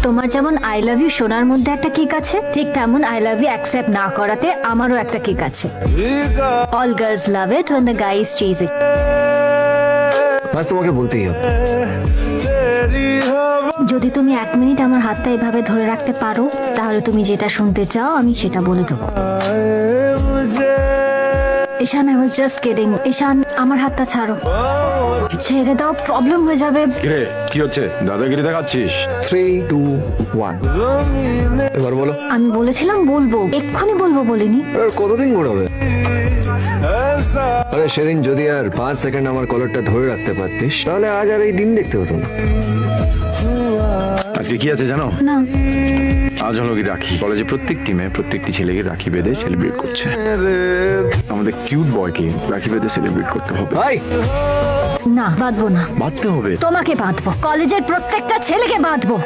তোমার যেমন I love you শোনার মধ্যে একটা কিক আছে, ঠিক তেমন আই লাভ ইউ অ্যাকসেপ্ট না করাতে আমারও একটা কিক আছে। All girls love it when the guy is cheesy। আজ তোমাকে বলতেই হবে। যদি তুমি 1 মিনিট আমার হাতটা এভাবে ধরে রাখতে পারো, তাহলে তুমি যেটা শুনতে চাও আমি সেটা বলে দেবো। ঈশান, আই ওয়াজ জাস্ট কিডিং। ঈশান, আমার হাতটা ছাড়ো, ছেড়ে দাও, প্রবলেম হয়ে যাবে। কিরে কি হচ্ছে, দাদাগিরি দেখাচ্ছিস? 3, 2, 1 এবার বলো। আমি বলেছিলাম বলবো, এক্ষুনি বলবো বলিনি। আর কতদিন ঘোরাবে? আরে সেদিন যদি আর 5 সেকেন্ড আমার কলারটা ধরে রাখতে পারতিস, তাহলে আজ আর এই দিন দেখতে হতো না। আজকে কি আছে জানো? না, আজ হলো কি রাখি। কলেজে প্রত্যেক টিমে প্রত্যেকটি ছেলেকে রাখি বেঁধে সেলিব্রেট করছে। আমাদের কিউট বয়কে রাখি বেঁধে সেলিব্রেট করতে হবে। ভাই না বাঁধবো না, বাঁধতে হবে। তোমাকে বাঁধবো, কলেজের প্রত্যেকটা ছেলেকে বাঁধবো।